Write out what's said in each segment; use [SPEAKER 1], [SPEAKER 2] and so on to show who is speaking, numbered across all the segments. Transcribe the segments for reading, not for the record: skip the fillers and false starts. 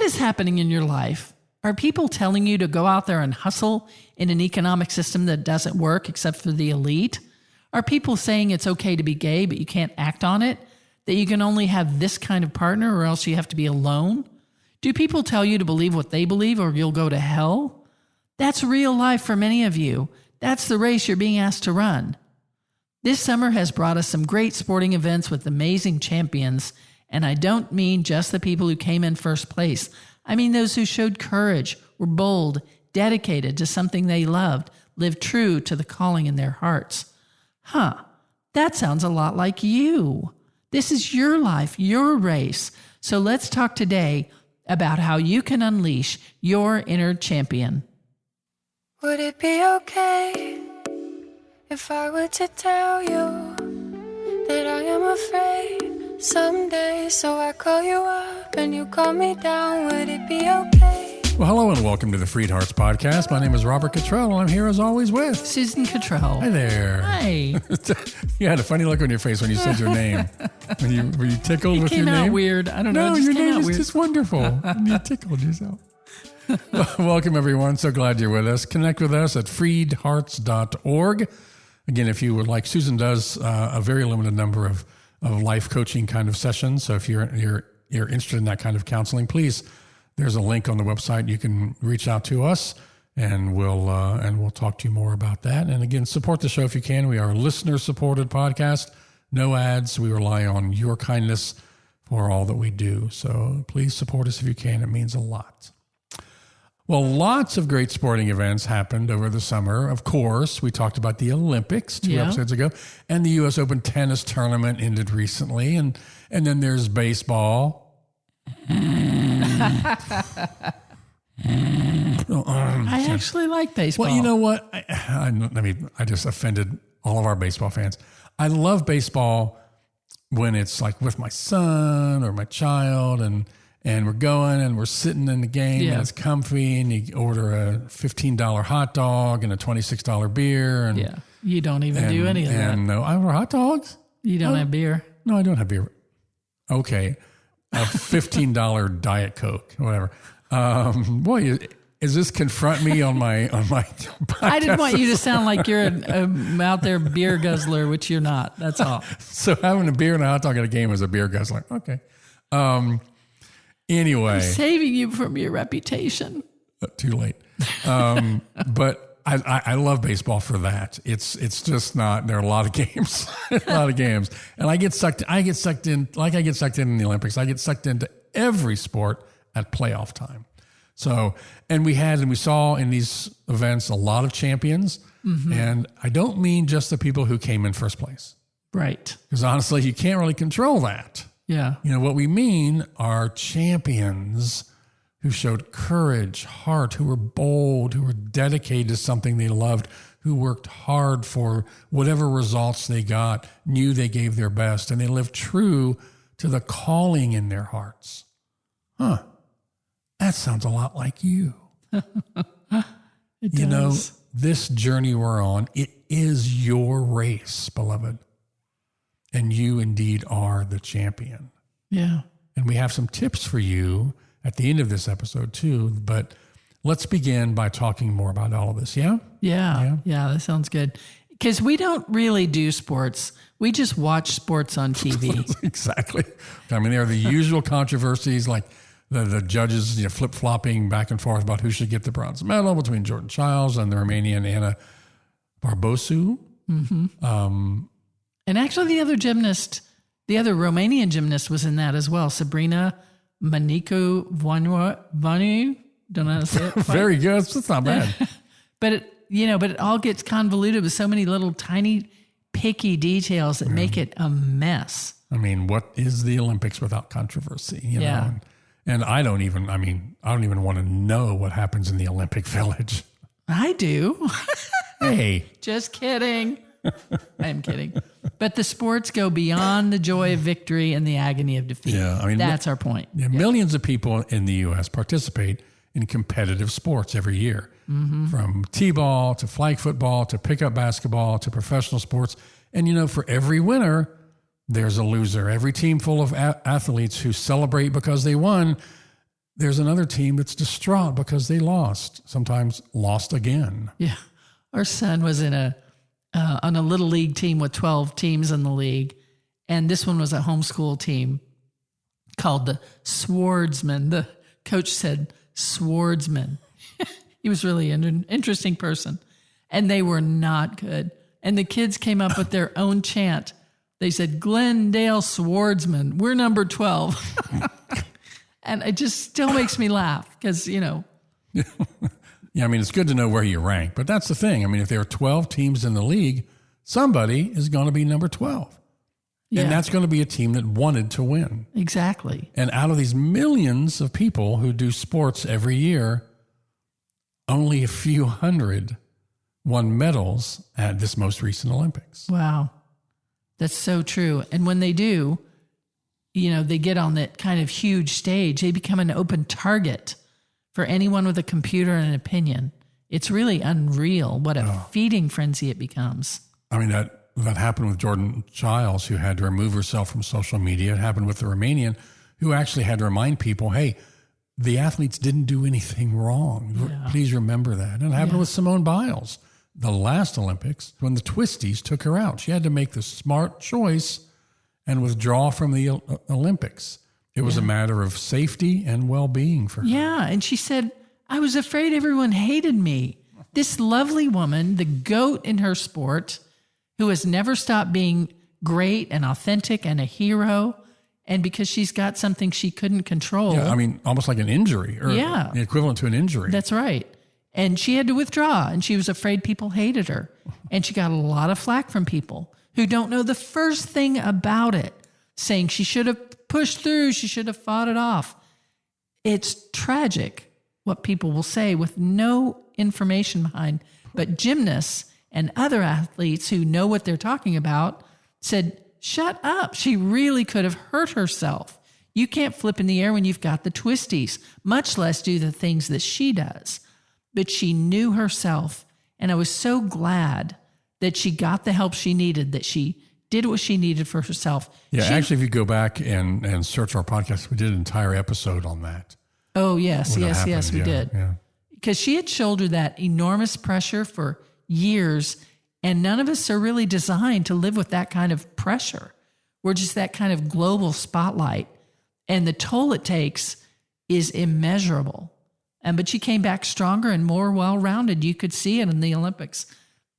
[SPEAKER 1] is happening in your life? Are people telling you to go out there and hustle in an economic system that doesn't work except for the elite? Are people saying it's okay to be gay, but you can't act on it? That you can only have this kind of partner or else you have to be alone? Do people tell you to believe what they believe or you'll go to hell? That's real life for many of you. That's the race you're being asked to run. This summer has brought us some great sporting events with amazing champions, and I don't mean just the people who came in first place. I mean those who showed courage, were bold, dedicated to something they loved, lived true to the calling in their hearts. That sounds a lot like you. This is your life, your race. So let's talk today about how you can unleash your inner champion.
[SPEAKER 2] Would it be okay if I were to tell you that I am afraid someday? So I call you up and you call me down. Would it be okay?
[SPEAKER 3] Well, hello and welcome to the FreedHearts podcast. My name is Robert Cottrell, and I'm here as always with
[SPEAKER 1] Susan Cottrell.
[SPEAKER 3] Hi there.
[SPEAKER 1] Hi.
[SPEAKER 3] You had a funny look on your face when you said your name. Were you tickled with your name?
[SPEAKER 1] It came out weird. I don't know.
[SPEAKER 3] No,
[SPEAKER 1] It just
[SPEAKER 3] your
[SPEAKER 1] came
[SPEAKER 3] name
[SPEAKER 1] out
[SPEAKER 3] is
[SPEAKER 1] weird.
[SPEAKER 3] just wonderful. And you tickled yourself. Welcome, everyone. So glad you're with us. Connect with us at freedhearts.org. Again, if you would like, Susan does a very limited number of life coaching kind of sessions. So if you're interested in that kind of counseling, please, there's a link on the website. You can reach out to us, and we'll talk to you more about that. And again, support the show if you can. We are a listener-supported podcast. No ads. We rely on your kindness for all that we do. So please support us if you can. It means a lot. Well, lots of great sporting events happened over the summer. Of course, we talked about the Olympics two episodes ago, and the U.S. Open tennis tournament ended recently, and then there's baseball.
[SPEAKER 1] I actually like baseball.
[SPEAKER 3] Well, you know what? I just offended all of our baseball fans. I love baseball when it's like with my son or my child, and we're going and we're sitting in the game and it's comfy, and you order a $15 hot dog and a $26 beer. And
[SPEAKER 1] you don't even do any of that.
[SPEAKER 3] And no, I order hot dogs.
[SPEAKER 1] You don't have beer.
[SPEAKER 3] No, I don't have beer. Okay. A $15 Diet Coke, whatever. Boy, is this confront me on my podcast?
[SPEAKER 1] I didn't want you to sound like you're an out there beer guzzler, which you're not. That's all.
[SPEAKER 3] So having a beer and a hot dog at a game is a beer guzzler. Okay. Anyway.
[SPEAKER 1] I'm saving you from your reputation.
[SPEAKER 3] Too late. But I love baseball for that. It's just not, there are a lot of games, And I get sucked in, like I get sucked in the Olympics. I get sucked into every sport at playoff time. So, and we saw in these events a lot of champions. Mm-hmm. And I don't mean just the people who came in first place.
[SPEAKER 1] Right.
[SPEAKER 3] Because honestly, you can't really control that.
[SPEAKER 1] Yeah.
[SPEAKER 3] You know, what we mean are champions who showed courage, heart, who were bold, who were dedicated to something they loved, who worked hard for whatever results they got, knew they gave their best, and they lived true to the calling in their hearts. That sounds a lot like you.
[SPEAKER 1] It does.
[SPEAKER 3] You know, this journey we're on, it is your race, beloved. And you indeed are the champion.
[SPEAKER 1] Yeah.
[SPEAKER 3] And we have some tips for you at the end of this episode too, but let's begin by talking more about all of this. Yeah,
[SPEAKER 1] that sounds good. Because we don't really do sports. We just watch sports on TV.
[SPEAKER 3] Exactly. I mean, there are the usual controversies, like the judges flip-flopping back and forth about who should get the bronze medal between Jordan Childs and the Romanian Anna Barbosu.
[SPEAKER 1] Mm-hmm. And actually the other Romanian gymnast was in that as well, Sabrina Manicu Vanu, don't know how to say it.
[SPEAKER 3] Very good. That's not bad.
[SPEAKER 1] But it all gets convoluted with so many little tiny picky details that make it a mess.
[SPEAKER 3] I mean, what is the Olympics without controversy? You know? And I don't even want to know what happens in the Olympic Village.
[SPEAKER 1] I do.
[SPEAKER 3] Hey.
[SPEAKER 1] Just kidding. I'm kidding. But the sports go beyond the joy of victory and the agony of defeat. Yeah, I mean, that's our point.
[SPEAKER 3] Yeah, millions of people in the U.S. participate in competitive sports every year, from t-ball to flag football to pickup basketball to professional sports. And, for every winner, there's a loser. Every team full of athletes who celebrate because they won, there's another team that's distraught because they lost, sometimes lost again.
[SPEAKER 1] Yeah. Our son was in on a little league team with 12 teams in the league. And this one was a homeschool team called the Swordsman. The coach said Swordsman. He was really an interesting person. And they were not good. And the kids came up with their own chant. They said, Glendale Swordsman, we're number 12. And it just still makes me laugh because,
[SPEAKER 3] Yeah, I mean, it's good to know where you rank. But that's the thing. I mean, if there are 12 teams in the league, somebody is going to be number 12.
[SPEAKER 1] Yeah.
[SPEAKER 3] And that's going to be a team that wanted to win.
[SPEAKER 1] Exactly.
[SPEAKER 3] And out of these millions of people who do sports every year, only a few hundred won medals at this most recent Olympics.
[SPEAKER 1] Wow. That's so true. And when they do, they get on that kind of huge stage, they become an open target for anyone with a computer and an opinion. It's really unreal what a feeding frenzy it becomes.
[SPEAKER 3] I mean, that happened with Jordan Childs, who had to remove herself from social media. It happened with the Romanian, who actually had to remind people, hey, the athletes didn't do anything wrong. Yeah. Please remember that. And it happened with Simone Biles, the last Olympics, when the twisties took her out. She had to make the smart choice and withdraw from the Olympics. It was a matter of safety and well-being for her.
[SPEAKER 1] Yeah, and she said, I was afraid everyone hated me. This lovely woman, the GOAT in her sport, who has never stopped being great and authentic and a hero, and because she's got something she couldn't control.
[SPEAKER 3] Yeah, I mean, almost like an injury, or the equivalent to an injury.
[SPEAKER 1] That's right. And she had to withdraw, and she was afraid people hated her. And she got a lot of flack from people who don't know the first thing about it, saying she should have pushed through, she should have fought it off. It's tragic what people will say with no information behind. But gymnasts and other athletes who know what they're talking about said, shut up. She really could have hurt herself. You can't flip in the air when you've got the twisties, much less do the things that she does. But she knew herself, and I was so glad that she got the help she needed, that she did what she needed for herself.
[SPEAKER 3] Yeah, actually, if you go back and search our podcast, we did an entire episode on that.
[SPEAKER 1] Oh, yes, we did.
[SPEAKER 3] Yeah.
[SPEAKER 1] Because she had shouldered that enormous pressure for years, and none of us are really designed to live with that kind of pressure. We're just that kind of global spotlight, and the toll it takes is immeasurable. But she came back stronger and more well-rounded. You could see it in the Olympics.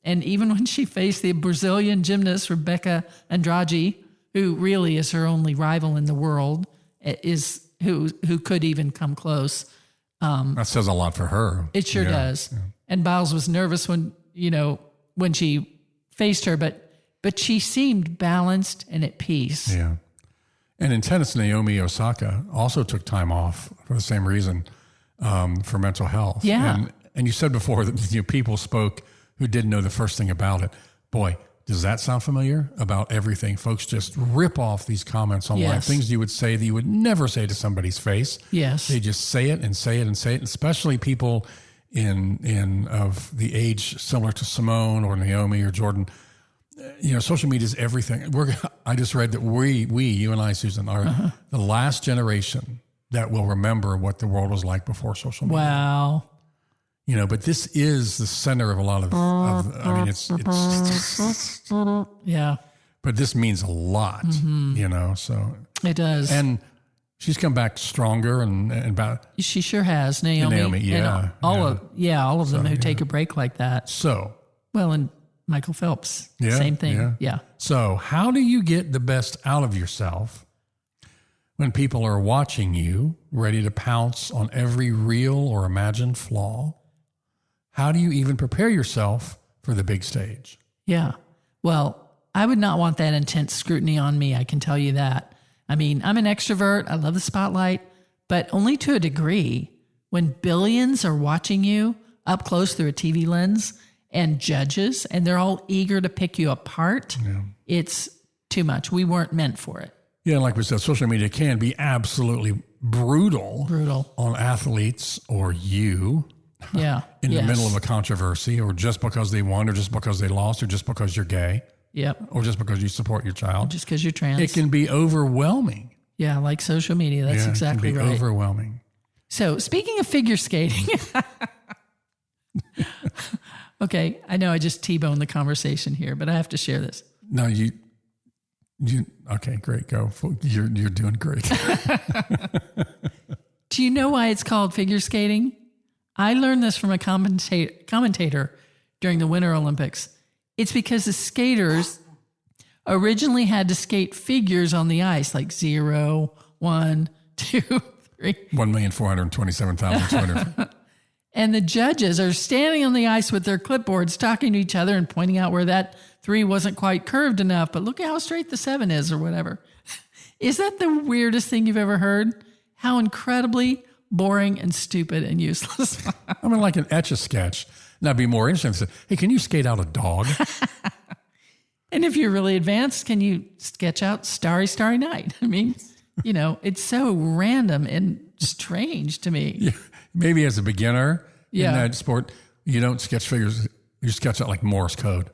[SPEAKER 1] And even when she faced the Brazilian gymnast, Rebecca Andrade, who really is her only rival in the world, is who could even come close.
[SPEAKER 3] That says a lot for her.
[SPEAKER 1] It sure does. Yeah. And Biles was nervous when she faced her, but she seemed balanced and at peace.
[SPEAKER 3] Yeah. And in tennis, Naomi Osaka also took time off for the same reason, for mental health.
[SPEAKER 1] Yeah.
[SPEAKER 3] And you said before that people spoke who didn't know the first thing about it. Boy, does that sound familiar? About everything. Folks just rip off these comments online, things you would say that you would never say to somebody's face.
[SPEAKER 1] Yes.
[SPEAKER 3] They just say it and say it and say it, especially people in of the age similar to Simone or Naomi or Jordan. Social media is everything. I just read that you and I, Susan, are the last generation that will remember what the world was like before social media.
[SPEAKER 1] Wow.
[SPEAKER 3] But this is the center of a lot of I mean, it's
[SPEAKER 1] yeah.
[SPEAKER 3] But this means a lot, so.
[SPEAKER 1] It does.
[SPEAKER 3] And she's come back stronger and about.
[SPEAKER 1] She sure has, Naomi.
[SPEAKER 3] Yeah.
[SPEAKER 1] All of them who take a break like that.
[SPEAKER 3] So.
[SPEAKER 1] Well, and Michael Phelps,
[SPEAKER 3] yeah,
[SPEAKER 1] same thing. Yeah.
[SPEAKER 3] So how do you get the best out of yourself when people are watching you, ready to pounce on every real or imagined flaw? How do you even prepare yourself for the big stage?
[SPEAKER 1] Yeah. Well, I would not want that intense scrutiny on me. I can tell you that. I mean, I'm an extrovert. I love the spotlight, but only to a degree. When billions are watching you up close through a TV lens and judges, and they're all eager to pick you apart, it's too much. We weren't meant for it.
[SPEAKER 3] Yeah, like we said, social media can be absolutely brutal on athletes or you.
[SPEAKER 1] Yeah.
[SPEAKER 3] In the middle of a controversy, or just because they won, or just because they lost, or just because you're gay.
[SPEAKER 1] Yep.
[SPEAKER 3] Or just because you support your child.
[SPEAKER 1] Just because you're trans.
[SPEAKER 3] It can be overwhelming.
[SPEAKER 1] Yeah, like social media. That's exactly right.
[SPEAKER 3] It can be overwhelming.
[SPEAKER 1] So speaking of figure skating, okay, I know I just T-boned the conversation here, but I have to share this.
[SPEAKER 3] No, you okay, great. Go. You're doing great.
[SPEAKER 1] Do you know why it's called figure skating? I learned this from a commentator during the Winter Olympics. It's because the skaters originally had to skate figures on the ice, like 0, 1, 2, 3.
[SPEAKER 3] 1,427,200.
[SPEAKER 1] And the judges are standing on the ice with their clipboards, talking to each other and pointing out where that 3 wasn't quite curved enough, but look at how straight the 7 is or whatever. Is that the weirdest thing you've ever heard? How incredibly boring and stupid and useless.
[SPEAKER 3] I mean, like an Etch-a-Sketch. Now, it'd be more interesting to say, hey, can you skate out a dog?
[SPEAKER 1] And if you're really advanced, can you sketch out Starry, Starry Night? I mean, it's so random and strange to me.
[SPEAKER 3] Yeah, maybe as a beginner in
[SPEAKER 1] Yeah.
[SPEAKER 3] that sport, you don't sketch figures. You sketch out like Morse code.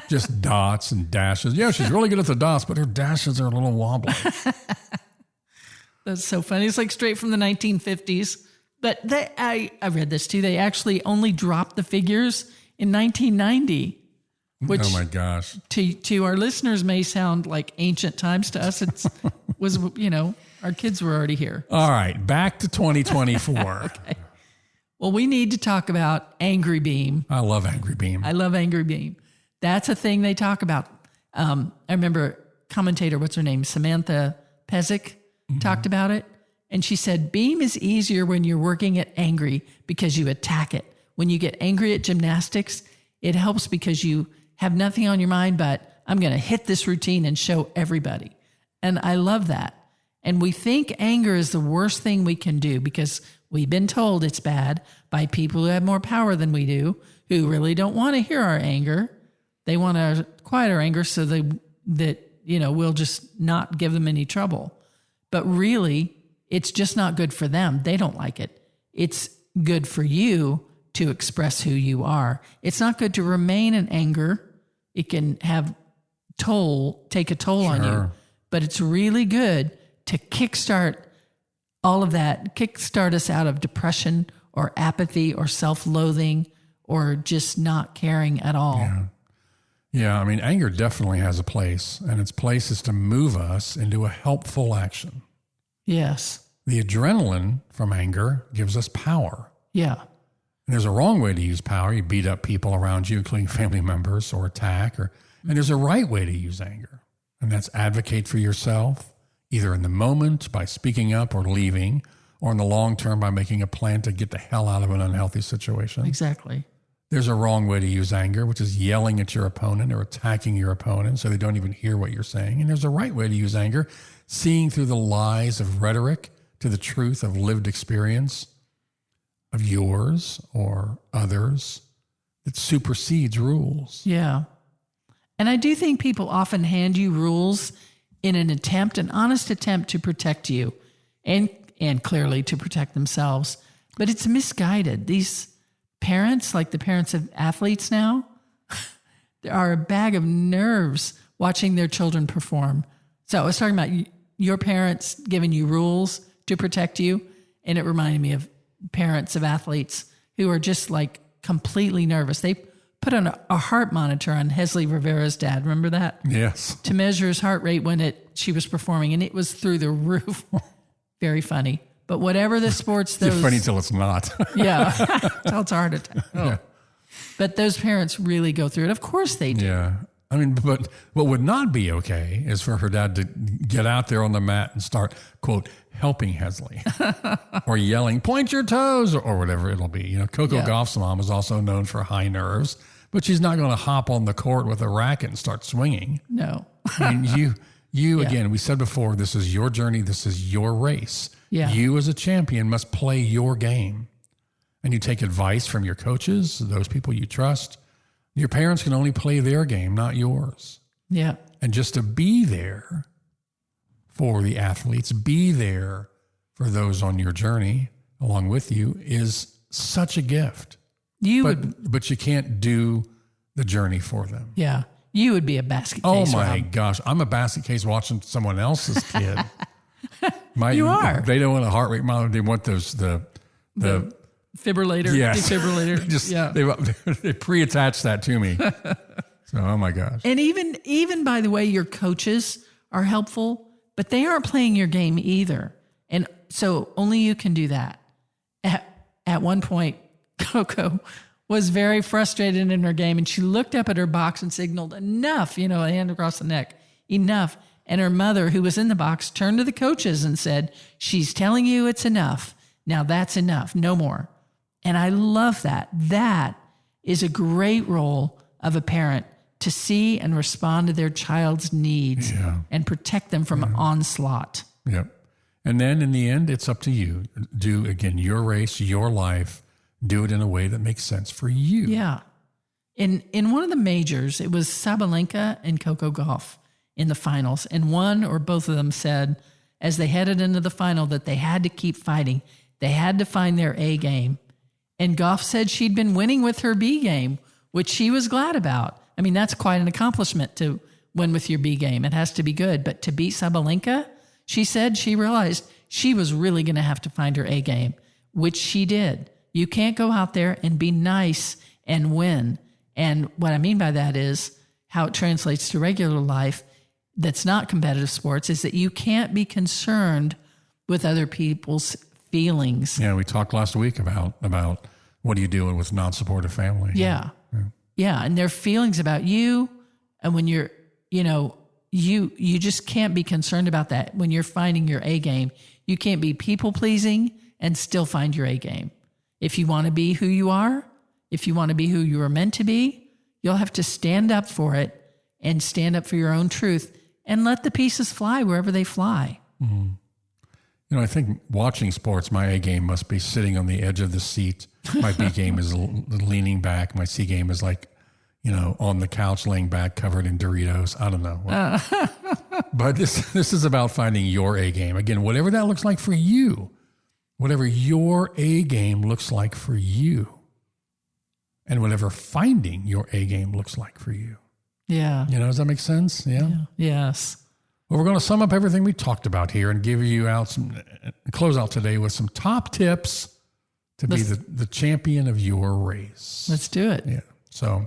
[SPEAKER 3] Just dots and dashes. Yeah, she's really good at the dots, but her dashes are a little wobbly.
[SPEAKER 1] That's so funny. It's like straight from the 1950s. But I read this too. They actually only dropped the figures in 1990, which
[SPEAKER 3] Oh my gosh.
[SPEAKER 1] to our listeners may sound like ancient times. To us, it was, our kids were already here.
[SPEAKER 3] All right, back to 2024.
[SPEAKER 1] Okay. Well, we need to talk about Angry Beam.
[SPEAKER 3] I love Angry Beam.
[SPEAKER 1] I love Angry Beam. That's a thing they talk about. I remember commentator, what's her name? Samantha Pezic talked about it. And she said, Beam is easier when you're working at angry because you attack it. When you get angry at gymnastics, it helps because you have nothing on your mind, but I'm going to hit this routine and show everybody. And I love that. And we think anger is the worst thing we can do because we've been told it's bad by people who have more power than we do, who really don't want to hear our anger. They want to quiet our anger so that we'll just not give them any trouble. But really, it's just not good for them. They don't like it. It's good for you to express who you are. It's not good to remain in anger. It can take a toll on you. But it's really good to kickstart all of that, kickstart us out of depression or apathy or self-loathing or just not caring at all.
[SPEAKER 3] Yeah, I mean, anger definitely has a place, and its place is to move us into a helpful action.
[SPEAKER 1] Yes.
[SPEAKER 3] The adrenaline from anger gives us power.
[SPEAKER 1] Yeah.
[SPEAKER 3] And there's a wrong way to use power. You beat up people around you, including family members, or attack. And there's a right way to use anger, and that's advocate for yourself, either in the moment by speaking up or leaving, or in the long term by making a plan to get the hell out of an unhealthy situation.
[SPEAKER 1] Exactly.
[SPEAKER 3] There's a wrong way to use anger, which is yelling at your opponent or attacking your opponent so they don't even hear what you're saying. And there's a right way to use anger, seeing through the lies of rhetoric to the truth of lived experience of yours or others that supersedes rules.
[SPEAKER 1] Yeah. And I do think people often hand you rules in an honest attempt to protect you and clearly to protect themselves. But it's misguided. These parents, like the parents of athletes now, they are a bag of nerves watching their children perform. So I was talking about your parents giving you rules to protect you, and it reminded me of parents of athletes who are just like completely nervous. They put on a heart monitor on Hesley Rivera's dad. Remember that?
[SPEAKER 3] Yes.
[SPEAKER 1] To measure his heart rate when she was performing, and it was through the roof. Very funny. But whatever the sports,
[SPEAKER 3] It's funny till it's not.
[SPEAKER 1] Yeah, till it's a heart attack. Yeah. But those parents really go through it. Of course they do.
[SPEAKER 3] Yeah. I mean, but what would not be okay is for her dad to get out there on the mat and start, quote, helping Hesley or yelling, point your toes or whatever it'll be. Coco Gauff's mom is also known for high nerves, but she's not going to hop on the court with a racket and start swinging.
[SPEAKER 1] No.
[SPEAKER 3] I mean, you again, we said before, this is your journey. This is your race.
[SPEAKER 1] Yeah.
[SPEAKER 3] You as a champion must play your game, and you take advice from your coaches, those people you trust. Your parents can only play their game, not yours.
[SPEAKER 1] Yeah.
[SPEAKER 3] And just to be there for the athletes, be there for those on your journey along with you is such a gift. But you can't do the journey for them.
[SPEAKER 1] Yeah. You would be a basket
[SPEAKER 3] Oh
[SPEAKER 1] case,
[SPEAKER 3] my
[SPEAKER 1] Rob.
[SPEAKER 3] gosh. I'm a basket case watching someone else's kid
[SPEAKER 1] You are.
[SPEAKER 3] They don't want a heart rate monitor. They want the
[SPEAKER 1] defibrillator.
[SPEAKER 3] Yes.
[SPEAKER 1] Defibrillator.
[SPEAKER 3] They pre-attach that to me. So, oh my gosh.
[SPEAKER 1] And even by the way, your coaches are helpful, but they aren't playing your game either. And so only you can do that. At one point, Coco was very frustrated in her game, and she looked up at her box and signaled, enough, a hand across the neck, enough. And her mother, who was in the box, turned to the coaches and said, she's telling you it's enough. Now that's enough, no more. And I love that. That is a great role of a parent, to see and respond to their child's needs and protect them from onslaught.
[SPEAKER 3] Yep. And then in the end, it's up to you. Do, again, your race, your life. Do it in a way that makes sense for you.
[SPEAKER 1] Yeah. In one of the majors, it was Sabalenka and Coco Gauff in the finals. And one or both of them said, as they headed into the final, that they had to keep fighting. They had to find their A game. And Gauff said she'd been winning with her B game, which she was glad about. I mean, that's quite an accomplishment to win with your B game. It has to be good. But to beat Sabalenka, she said she realized she was really going to have to find her A game, which she did. You can't go out there and be nice and win. And what I mean by that is how it translates to regular life that's not competitive sports, is that you can't be concerned with other people's feelings.
[SPEAKER 3] Yeah, we talked last week about what are you doing with non-supportive family.
[SPEAKER 1] Yeah, and their feelings about you. And when you're, you just can't be concerned about that. When you're finding your A game, you can't be people-pleasing and still find your A game. If you want to be who you are, if you want to be who you are meant to be, you'll have to stand up for it and stand up for your own truth and let the pieces fly wherever they fly.
[SPEAKER 3] Mm-hmm. I think watching sports, my A game must be sitting on the edge of the seat. My B game is leaning back. My C game is like, on the couch, laying back, covered in Doritos. I don't know. But this is about finding your A game. Again, whatever that looks like for you. Whatever your A game looks like for you, and whatever finding your A game looks like for you.
[SPEAKER 1] Yeah.
[SPEAKER 3] Does that make sense? Yeah.
[SPEAKER 1] Yes.
[SPEAKER 3] Well, we're going to sum up everything we talked about here and give you close out today with some top tips to be the champion of your race.
[SPEAKER 1] Let's do it.
[SPEAKER 3] Yeah. So,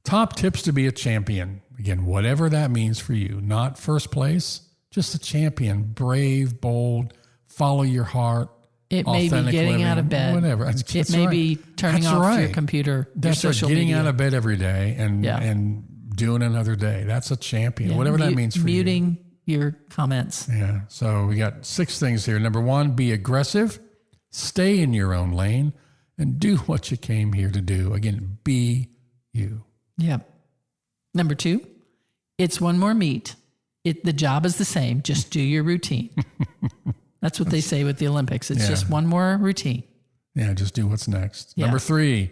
[SPEAKER 3] top tips to be a champion. Again, whatever that means for you. Not first place, just a champion. Brave, bold, follow your heart.
[SPEAKER 1] It may be getting out of bed.
[SPEAKER 3] Whatever.
[SPEAKER 1] It may be turning off your computer, your social media.
[SPEAKER 3] Getting out of bed every day and doing another day. That's a champion. Whatever that means for you.
[SPEAKER 1] Muting your comments.
[SPEAKER 3] Yeah. So we got 6 things here. Number 1, be aggressive. Stay in your own lane and do what you came here to do. Again, be you.
[SPEAKER 1] Yep. Number 2, it's one more meet. The job is the same. Just do your routine. That's what they say with the Olympics. It's just one more routine.
[SPEAKER 3] Yeah, just do what's next.
[SPEAKER 1] Yeah.
[SPEAKER 3] Number 3,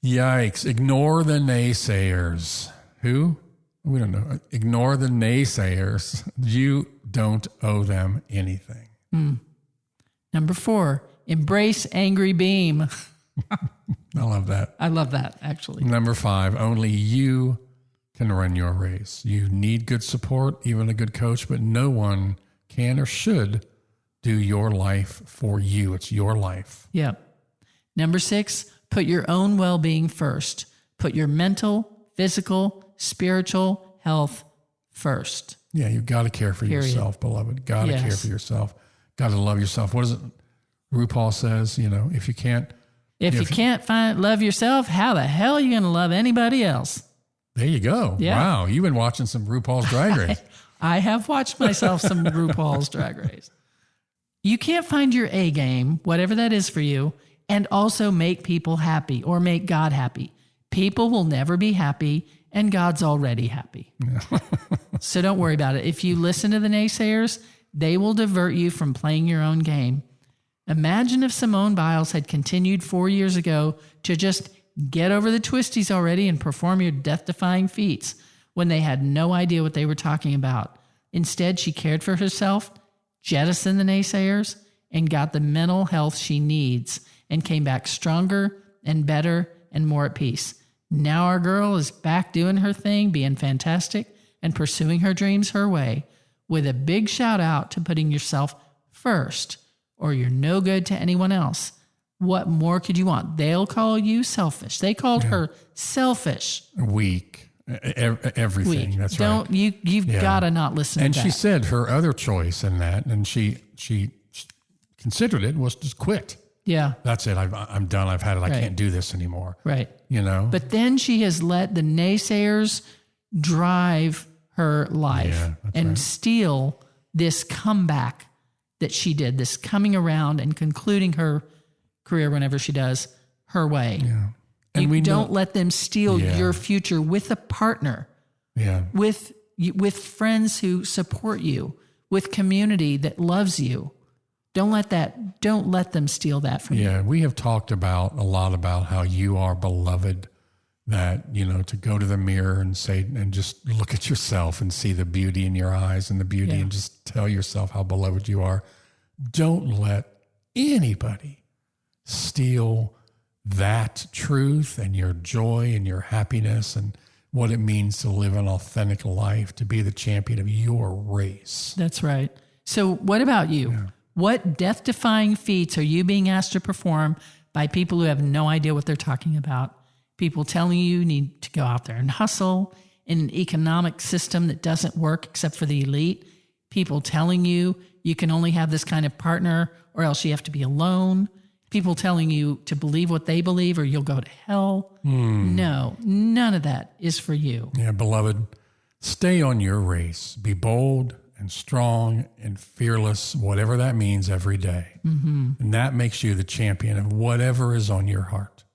[SPEAKER 3] yikes, ignore the naysayers. Who? We don't know. Ignore the naysayers. You don't owe them anything.
[SPEAKER 1] Number 4, embrace angry beam.
[SPEAKER 3] I love that.
[SPEAKER 1] I love that, actually.
[SPEAKER 3] Number 5, only you can run your race. You need good support, even a good coach, but no one can or should do your life for you. It's your life.
[SPEAKER 1] Yep. Number 6, put your own well-being first. Put your mental, physical, spiritual health first.
[SPEAKER 3] Yeah, you've got to care for yourself, beloved. Got to care for yourself. Got to love yourself. What is it RuPaul says? If you can't...
[SPEAKER 1] If you can't love yourself, how the hell are you going to love anybody else?
[SPEAKER 3] There you go.
[SPEAKER 1] Yeah.
[SPEAKER 3] Wow, you've been watching some RuPaul's Drag Race.
[SPEAKER 1] I have watched myself some RuPaul's Drag Race. You can't find your A game, whatever that is for you, and also make people happy or make God happy. People will never be happy, and God's already happy. So don't worry about it. If you listen to the naysayers, they will divert you from playing your own game. Imagine if Simone Biles had continued 4 years ago to just get over the twisties already and perform your death-defying feats when they had no idea what they were talking about. Instead, she cared for herself, jettisoned the naysayers, and got the mental health she needs, and came back stronger and better and more at peace. Now our girl is back doing her thing, being fantastic, and pursuing her dreams her way. with a big shout out to putting yourself first, or you're no good to anyone else. What more could you want? They'll call you selfish. They called her selfish.
[SPEAKER 3] Weak. Everything.
[SPEAKER 1] Weak.
[SPEAKER 3] That's
[SPEAKER 1] Don't,
[SPEAKER 3] right.
[SPEAKER 1] You've got to not listen
[SPEAKER 3] And
[SPEAKER 1] to that.
[SPEAKER 3] she said her other choice in that, and she considered it, was just quit.
[SPEAKER 1] Yeah.
[SPEAKER 3] That's it. I'm done. I've had it. I can't do this anymore.
[SPEAKER 1] Right.
[SPEAKER 3] You know?
[SPEAKER 1] But then she has let the naysayers drive her life and steal this comeback that she did, this coming around and concluding her career whenever she does her way.
[SPEAKER 3] Yeah. And
[SPEAKER 1] you don't let them steal your future with a partner, with friends who support you, with community that loves you. Don't let them steal that from you.
[SPEAKER 3] Yeah, we have talked a lot about how you are beloved, that, you know, to go to the mirror and say, and just look at yourself and see the beauty in your eyes and the beauty and just tell yourself how beloved you are. Don't let anybody steal that truth and your joy and your happiness and what it means to live an authentic life, to be the champion of your race.
[SPEAKER 1] That's right. So what about you? Yeah. What death-defying feats are you being asked to perform by people who have no idea what they're talking about? People telling you need to go out there and hustle in an economic system that doesn't work except for the elite. People telling you you can only have this kind of partner or else you have to be alone. People telling you to believe what they believe or you'll go to hell. No, none of that is for you.
[SPEAKER 3] Yeah, beloved, stay on your race. Be bold and strong and fearless, whatever that means, every day. Mm-hmm. And that makes you the champion of whatever is on your heart.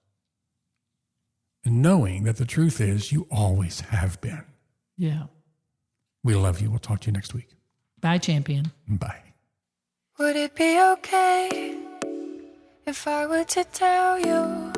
[SPEAKER 3] And knowing that the truth is you always have been.
[SPEAKER 1] Yeah.
[SPEAKER 3] We love you. We'll talk to you next week.
[SPEAKER 1] Bye, champion.
[SPEAKER 3] Bye.
[SPEAKER 2] Would it be okay if I were to tell you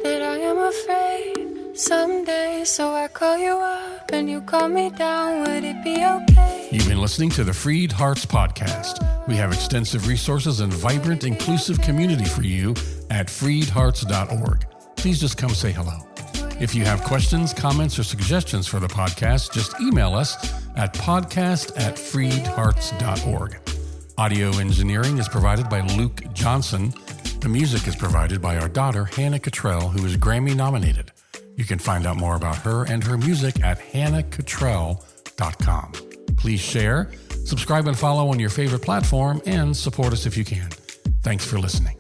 [SPEAKER 2] that I am afraid someday? So I call you up and you call me down. Would it be okay?
[SPEAKER 3] You've been listening to the Freed Hearts Podcast. We have extensive resources and vibrant, inclusive community for you at freedhearts.org. Please just come say hello. If you have questions, comments, or suggestions for the podcast, just email us at podcast@freedhearts.org. Audio engineering is provided by Luke Johnson. The music is provided by our daughter, Hannah Cottrell, who is Grammy nominated. You can find out more about her and her music at hannahcottrell.com. Please share, subscribe, and follow on your favorite platform, and support us if you can. Thanks for listening.